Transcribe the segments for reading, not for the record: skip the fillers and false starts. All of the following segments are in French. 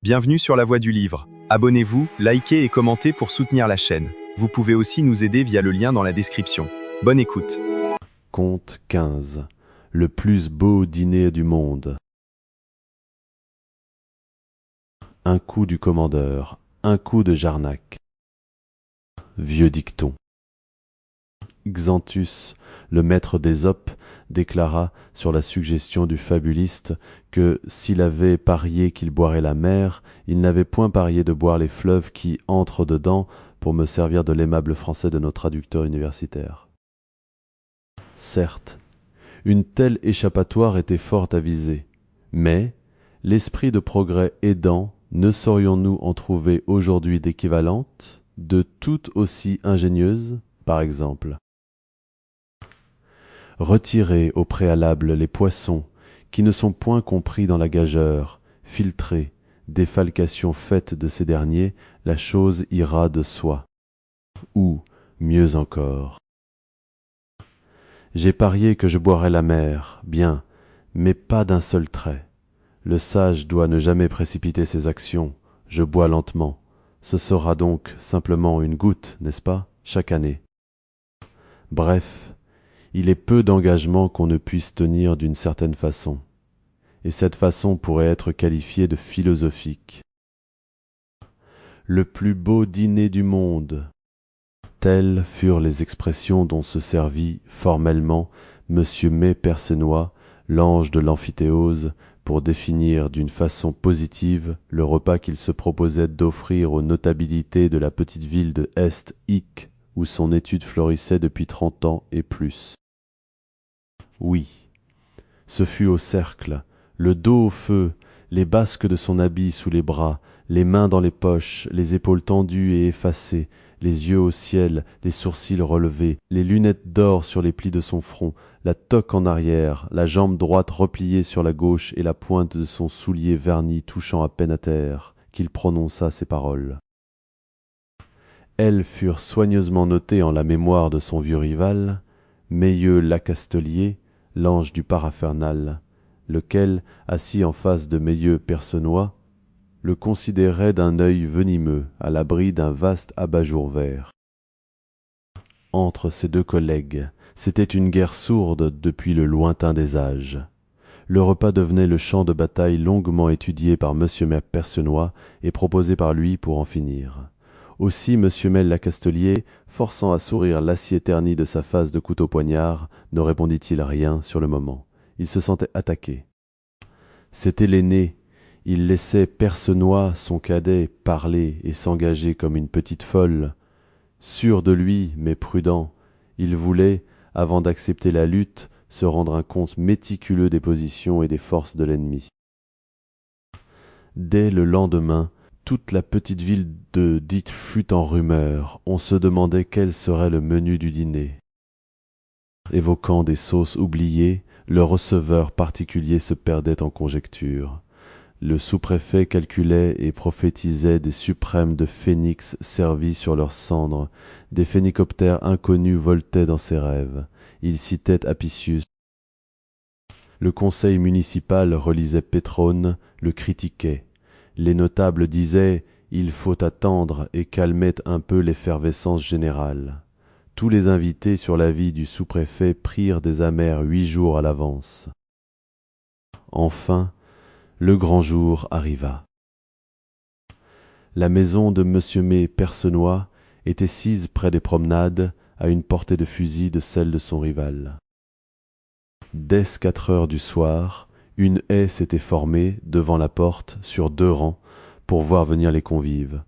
Bienvenue sur La Voix du Livre. Abonnez-vous, likez et commentez pour soutenir la chaîne. Vous pouvez aussi nous aider via le lien dans la description. Bonne écoute. Conte 15. Le plus beau dîner du monde. Un coup du commandeur, un coup de Jarnac. Vieux dicton. Xanthus, le maître d'Ésope, déclara, sur la suggestion du fabuliste, que s'il avait parié qu'il boirait la mer, il n'avait point parié de boire les fleuves qui entrent dedans, pour me servir de l'aimable français de nos traducteurs universitaires. Certes, une telle échappatoire était fort avisée, mais, l'esprit de progrès aidant, ne saurions-nous en trouver aujourd'hui d'équivalentes, de toutes aussi ingénieuses, par exemple? Retirer au préalable les poissons, qui ne sont point compris dans la gageure, filtrer, défalcation faite de ces derniers, la chose ira de soi. Ou, mieux encore, j'ai parié que je boirais la mer, bien, mais pas d'un seul trait. Le sage doit ne jamais précipiter ses actions, je bois lentement. Ce sera donc simplement une goutte, n'est-ce pas, chaque année. Bref, il est peu d'engagements qu'on ne puisse tenir d'une certaine façon, et cette façon pourrait être qualifiée de philosophique. Le plus beau dîner du monde. Telles furent les expressions dont se servit formellement M. May Percenoix, l'ange de l'amphithéose, pour définir d'une façon positive le repas qu'il se proposait d'offrir aux notabilités de la petite ville de Est-Ick, où son étude florissait depuis 30 ans et plus. Oui, ce fut au cercle, le dos au feu, les basques de son habit sous les bras, les mains dans les poches, les épaules tendues et effacées, les yeux au ciel, les sourcils relevés, les lunettes d'or sur les plis de son front, la toque en arrière, la jambe droite repliée sur la gauche et la pointe de son soulier verni touchant à peine à terre, qu'il prononça ces paroles. Elles furent soigneusement notées en la mémoire de son vieux rival, Meilleux Lacastelier, l'ange du paraphernal, lequel, assis en face de Meilleux Percenoix, le considérait d'un œil venimeux, à l'abri d'un vaste abat-jour vert. Entre ces deux collègues, c'était une guerre sourde depuis le lointain des âges. Le repas devenait le champ de bataille longuement étudié par M. Percenoix et proposé par lui pour en finir. Aussi M. Mel Lacastelier, forçant à sourire l'acier terni de sa face de couteau-poignard, ne répondit-il rien sur le moment. Il se sentait attaqué. C'était l'aîné. Il laissait Percenoix, son cadet, parler et s'engager comme une petite folle. Sûr de lui, mais prudent, il voulait, avant d'accepter la lutte, se rendre un compte méticuleux des positions et des forces de l'ennemi. Dès le lendemain, toute la petite ville de Dites fut en rumeur. On se demandait quel serait le menu du dîner. Évoquant des sauces oubliées, le receveur particulier se perdait en conjectures. Le sous-préfet calculait et prophétisait des suprêmes de phénix servis sur leurs cendres. Des phénicoptères inconnus voltaient dans ses rêves. Il citait Apicius. Le conseil municipal relisait Pétrone, le critiquait. Les notables disaient « il faut attendre » et calmaient un peu l'effervescence générale. Tous les invités sur l'avis du sous-préfet prirent des amers 8 jours à l'avance. Enfin, le grand jour arriva. La maison de M. May Percenoix était sise près des promenades, à une portée de fusil de celle de son rival. Dès 4 heures du soir, une haie s'était formée devant la porte sur 2 rangs pour voir venir les convives.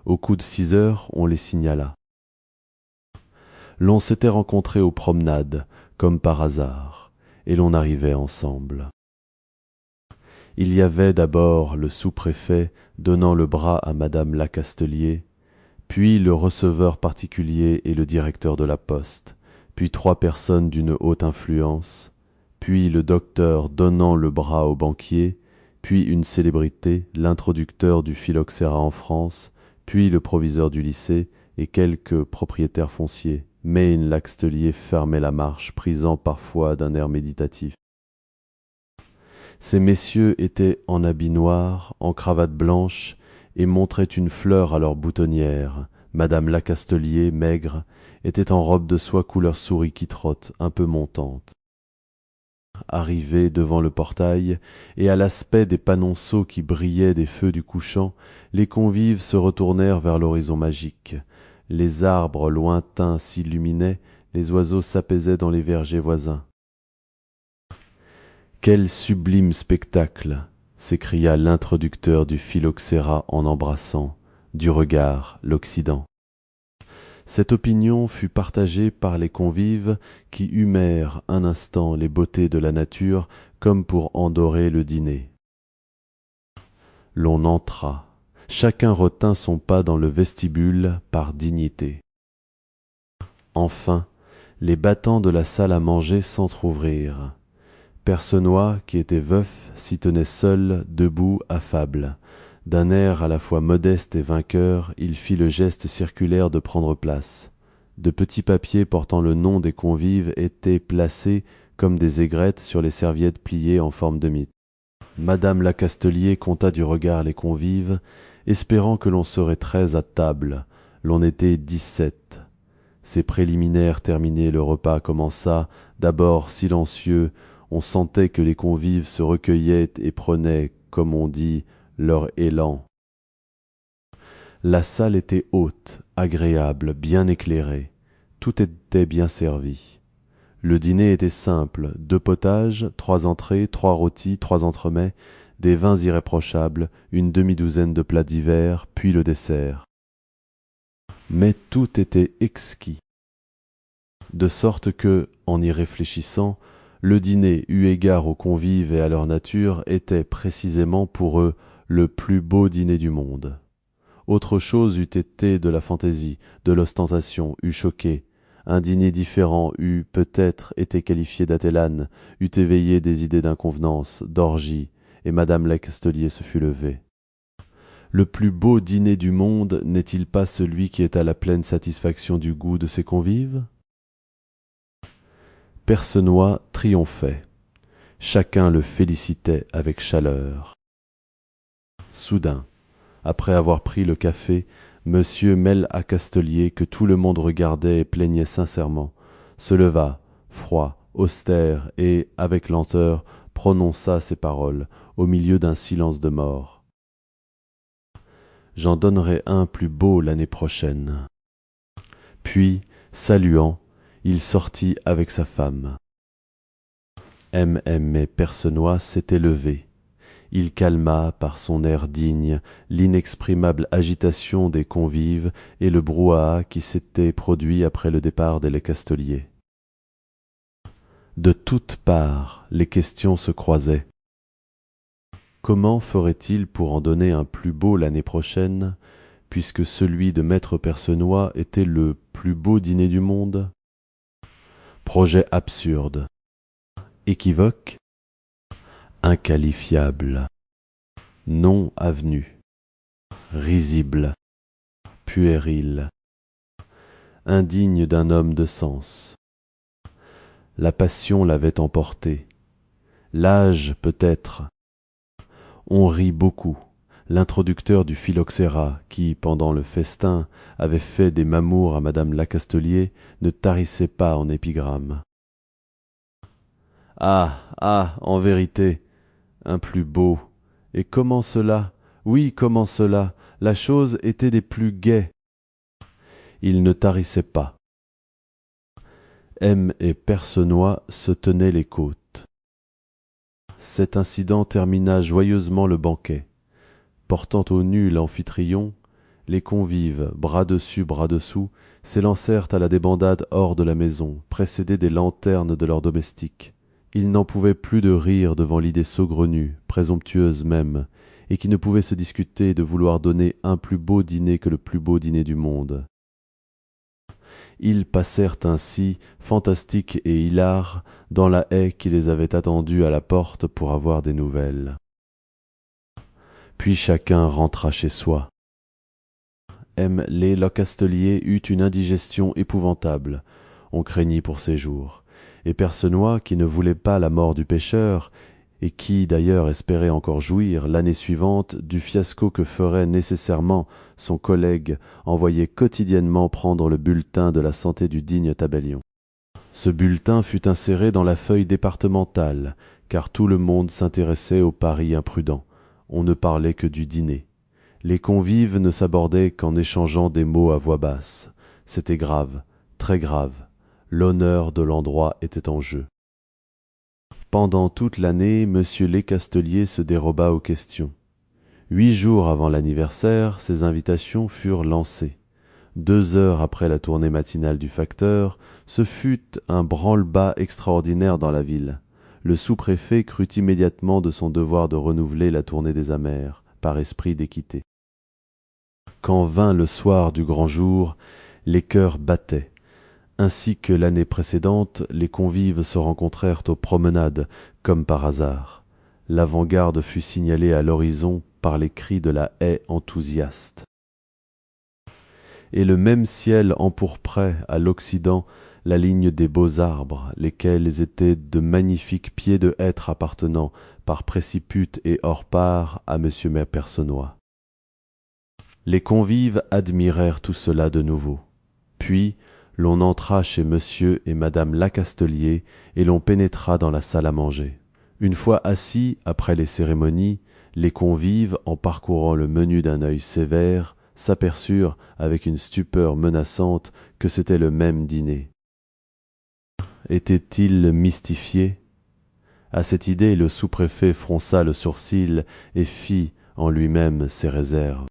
Au coup de 6 heures, on les signala. L'on s'était rencontrés aux promenades, comme par hasard, et l'on arrivait ensemble. Il y avait d'abord le sous-préfet donnant le bras à madame Lacastelier, puis le receveur particulier et le directeur de la poste, puis 3 personnes d'une haute influence, puis le docteur donnant le bras au banquier, puis une célébrité, l'introducteur du phylloxéra en France, puis le proviseur du lycée et quelques propriétaires fonciers. Mais Lacastelier fermait la marche, prisant parfois d'un air méditatif. Ces messieurs étaient en habit noir, en cravate blanche, et montraient une fleur à leur boutonnière. Madame Lacastelier, maigre, était en robe de soie couleur souris qui trotte, un peu montante. Arrivés devant le portail, et à l'aspect des panonceaux qui brillaient des feux du couchant, les convives se retournèrent vers l'horizon magique. Les arbres lointains s'illuminaient, les oiseaux s'apaisaient dans les vergers voisins. Quel sublime spectacle! S'écria l'introducteur du phylloxéra en embrassant, du regard, l'Occident. Cette opinion fut partagée par les convives qui humèrent un instant les beautés de la nature comme pour endorer le dîner. L'on entra. Chacun retint son pas dans le vestibule par dignité. Enfin, les battants de la salle à manger s'entr'ouvrirent. Percenoix, qui était veuf, s'y tenait seul, debout, affable. D'un air à la fois modeste et vainqueur, il fit le geste circulaire de prendre place. De petits papiers portant le nom des convives étaient placés comme des aigrettes sur les serviettes pliées en forme de mitre. Madame Lacastelier compta du regard les convives, espérant que l'on serait 13 à table. L'on était 17. Ces préliminaires terminés, le repas commença, d'abord silencieux. On sentait que les convives se recueillaient et prenaient, comme on dit, leur élan. La salle était haute, agréable, bien éclairée. Tout était bien servi. Le dîner était simple, 2 potages, 3 entrées, 3 rôtis, 3 entremets, des vins irréprochables, une demi-douzaine de plats divers, puis le dessert. Mais tout était exquis, de sorte que, en y réfléchissant, le dîner, eu égard aux convives et à leur nature, était précisément pour eux le plus beau dîner du monde. Autre chose eût été de la fantaisie, de l'ostentation, eût choqué. Un dîner différent eût peut-être été qualifié d'atellane, eût éveillé des idées d'inconvenance, d'orgie, et madame Lacastelier se fût levée. Le plus beau dîner du monde n'est-il pas celui qui est à la pleine satisfaction du goût de ses convives? Percenoix triomphait. Chacun le félicitait avec chaleur. Soudain, après avoir pris le café, Monsieur Lacastelier, que tout le monde regardait et plaignait sincèrement, se leva, froid, austère, et, avec lenteur, prononça ces paroles, au milieu d'un silence de mort. J'en donnerai un plus beau l'année prochaine. Puis, saluant, il sortit avec sa femme. M. Percenoix s'était levé. Il calma, par son air digne, l'inexprimable agitation des convives et le brouhaha qui s'était produit après le départ des Lacastelier. De toutes parts, les questions se croisaient. Comment ferait-il pour en donner un plus beau l'année prochaine, puisque celui de maître Percenoix était le plus beau dîner du monde? Projet absurde, équivoque, inqualifiable, non avenu, risible, puéril, indigne d'un homme de sens. La passion l'avait emporté, l'âge peut-être. On rit beaucoup. L'introducteur du phylloxéra, qui, pendant le festin, avait fait des mamours à madame Lacastelier, ne tarissait pas en épigrammes. Ah, en vérité, un plus beau. Et comment cela? Oui, comment cela? La chose était des plus gaies. Il ne tarissait pas. M et Percenoix se tenaient les côtes. Cet incident termina joyeusement le banquet. Portant au nu l'amphitryon, les convives, bras dessus, bras dessous, s'élancèrent à la débandade hors de la maison, précédés des lanternes de leurs domestiques. Ils n'en pouvaient plus de rire devant l'idée saugrenue, présomptueuse même, et qui ne pouvait se discuter de vouloir donner un plus beau dîner que le plus beau dîner du monde. Ils passèrent ainsi, fantastiques et hilars, dans la haie qui les avait attendus à la porte pour avoir des nouvelles. Puis chacun rentra chez soi. M. Lacastelier eut une indigestion épouvantable. On craignit pour ses jours. Et Percenoix, qui ne voulait pas la mort du pêcheur, et qui d'ailleurs espérait encore jouir l'année suivante du fiasco que ferait nécessairement son collègue envoyé quotidiennement prendre le bulletin de la santé du digne tabellion. Ce bulletin fut inséré dans la feuille départementale, car tout le monde s'intéressait au pari imprudent. On ne parlait que du dîner. Les convives ne s'abordaient qu'en échangeant des mots à voix basse. C'était grave, très grave. L'honneur de l'endroit était en jeu. Pendant toute l'année, M. Lecastelier se déroba aux questions. 8 jours avant l'anniversaire, ses invitations furent lancées. 2 heures après la tournée matinale du facteur, ce fut un branle-bas extraordinaire dans la ville. Le sous-préfet crut immédiatement de son devoir de renouveler la tournée des amers, par esprit d'équité. Quand vint le soir du grand jour, les cœurs battaient. Ainsi que l'année précédente, les convives se rencontrèrent aux promenades, comme par hasard. L'avant-garde fut signalée à l'horizon par les cris de la haie enthousiaste. Et le même ciel empourprait à l'Occident la ligne des beaux arbres, lesquels étaient de magnifiques pieds de hêtre appartenant, par préciput et hors part, à M. Percenoix. Les convives admirèrent tout cela de nouveau. Puis l'on entra chez M. et Mme Lacastelier et l'on pénétra dans la salle à manger. Une fois assis, après les cérémonies, les convives, en parcourant le menu d'un œil sévère, s'aperçurent, avec une stupeur menaçante, que c'était le même dîner. Était-il mystifié? À cette idée, le sous-préfet fronça le sourcil et fit en lui-même ses réserves.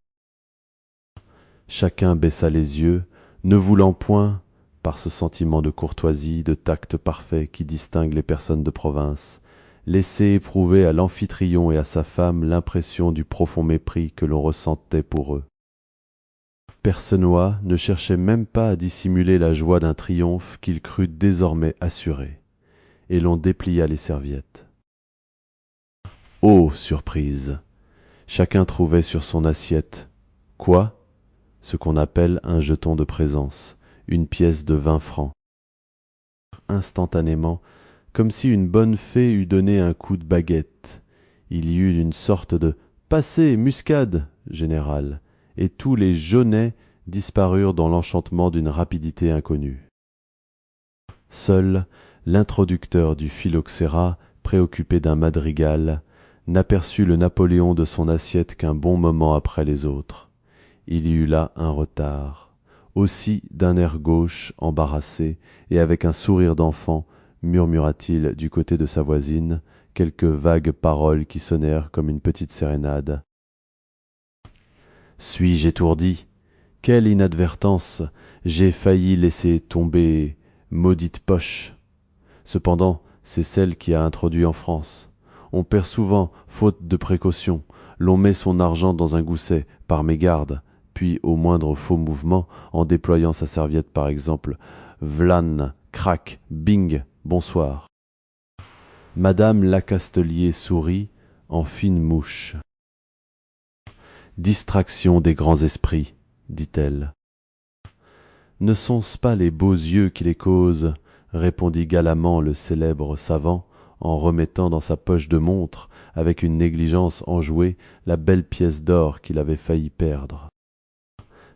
Chacun baissa les yeux, ne voulant point, par ce sentiment de courtoisie, de tact parfait qui distingue les personnes de province, laisser éprouver à l'amphitryon et à sa femme l'impression du profond mépris que l'on ressentait pour eux. Percenoix ne cherchait même pas à dissimuler la joie d'un triomphe qu'il crut désormais assuré, et l'on déplia les serviettes. Oh, surprise! Chacun trouvait sur son assiette quoi? Ce qu'on appelle un jeton de présence, une pièce de 20 francs. Instantanément, comme si une bonne fée eût donné un coup de baguette, il y eut une sorte de « Passez, muscade !» général, et tous les jaunets disparurent dans l'enchantement d'une rapidité inconnue. Seul l'introducteur du phylloxéra, préoccupé d'un madrigal, n'aperçut le Napoléon de son assiette qu'un bon moment après les autres. Il y eut là un retard. Aussi, d'un air gauche, embarrassé, et avec un sourire d'enfant, murmura-t-il du côté de sa voisine quelques vagues paroles qui sonnèrent comme une petite sérénade. Suis-je étourdi? Quelle inadvertance! J'ai failli laisser tomber maudite poche. Cependant, c'est celle qui a introduit en France. On perd souvent, faute de précaution. L'on met son argent dans un gousset, par mégarde, puis au moindre faux mouvement, en déployant sa serviette par exemple, vlan, crac, bing, bonsoir. Madame Lacastelier sourit, en fine mouche. Distraction des grands esprits, dit-elle. Ne sont-ce pas les beaux yeux qui les causent, répondit galamment le célèbre savant, en remettant dans sa poche de montre, avec une négligence enjouée, la belle pièce d'or qu'il avait failli perdre.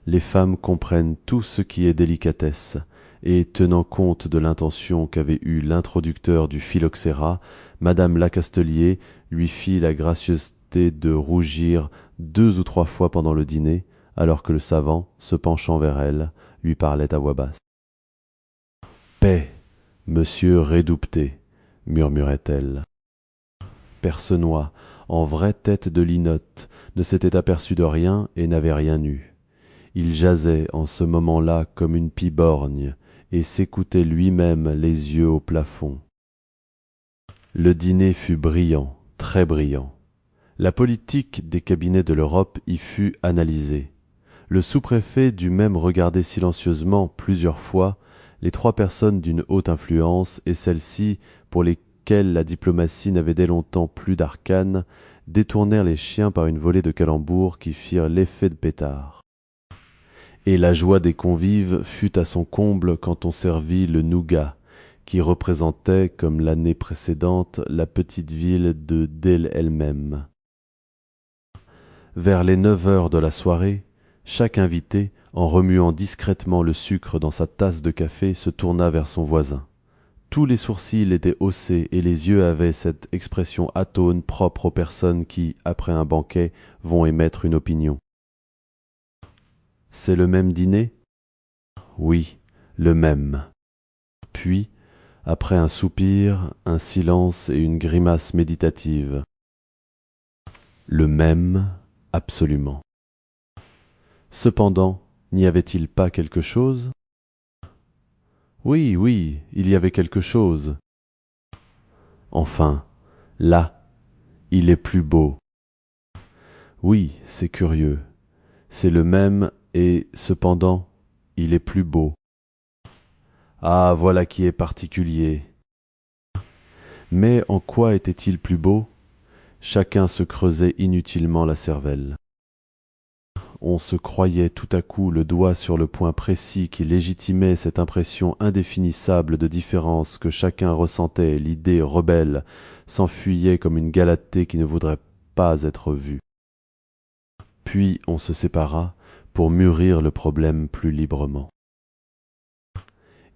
Les femmes comprennent tout ce qui est délicatesse, et tenant compte de l'intention qu'avait eue l'introducteur du phylloxéra, madame Lacastelier lui fit la gracieuseté de rougir 2 ou 3 fois pendant le dîner, alors que le savant, se penchant vers elle, lui parlait à voix basse. « Paix, monsieur Rédoupté !» murmurait-elle. Percenoix, en vraie tête de linotte, ne s'était aperçu de rien et n'avait rien eu. Il jasait en ce moment-là comme une pie borgne et s'écoutait lui-même les yeux au plafond. Le dîner fut brillant, très brillant. La politique des cabinets de l'Europe y fut analysée. Le sous-préfet dut même regarder silencieusement plusieurs fois les 3 personnes d'une haute influence et celles-ci, pour lesquelles la diplomatie n'avait dès longtemps plus d'arcanes, détournèrent les chiens par une volée de calembours qui firent l'effet de pétards. Et la joie des convives fut à son comble quand on servit le nougat, qui représentait, comme l'année précédente, la petite ville de Dale elle-même. Vers les 9 heures de la soirée, chaque invité, en remuant discrètement le sucre dans sa tasse de café, se tourna vers son voisin. Tous les sourcils étaient haussés et les yeux avaient cette expression atone propre aux personnes qui, après un banquet, vont émettre une opinion. « C'est le même dîner » ? « Oui, le même. » Puis, après un soupir, un silence et une grimace méditative. « Le même, absolument. » Cependant, n'y avait-il pas quelque chose ? Oui, oui, il y avait quelque chose. Enfin, là, il est plus beau. Oui, c'est curieux. C'est le même et, cependant, il est plus beau. Ah, voilà qui est particulier. Mais en quoi était-il plus beau ? Chacun se creusait inutilement la cervelle. On se croyait tout à coup le doigt sur le point précis qui légitimait cette impression indéfinissable de différence que chacun ressentait, et l'idée rebelle s'enfuyait comme une Galatée qui ne voudrait pas être vue. Puis on se sépara pour mûrir le problème plus librement.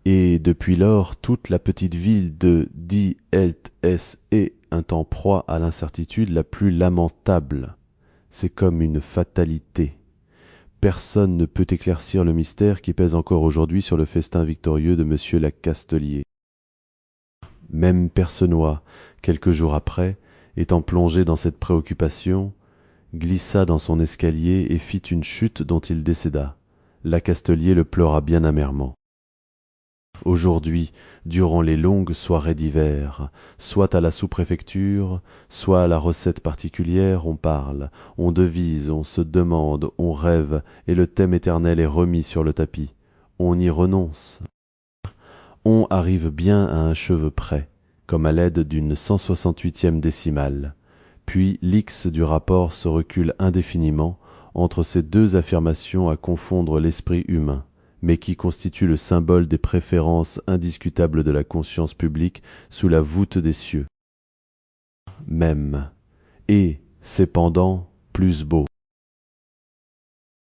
Et depuis lors, toute la petite ville de Die-Helt-Es est un temps proie à l'incertitude la plus lamentable. C'est comme une fatalité. Personne ne peut éclaircir le mystère qui pèse encore aujourd'hui sur le festin victorieux de monsieur Lacastelier. Même Percenoix, quelques jours après, étant plongé dans cette préoccupation, glissa dans son escalier et fit une chute dont il décéda. Lacastelier le pleura bien amèrement. Aujourd'hui, durant les longues soirées d'hiver, soit à la sous-préfecture, soit à la recette particulière, on parle, on devise, on se demande, on rêve, et le thème éternel est remis sur le tapis. On y renonce. On arrive bien à un cheveu près, comme à l'aide d'une 168e décimale. Puis l'X du rapport se recule indéfiniment entre ces deux affirmations à confondre l'esprit humain, mais qui constituent le symbole des préférences indiscutables de la conscience publique sous la voûte des cieux. Même, et, cependant, plus beau.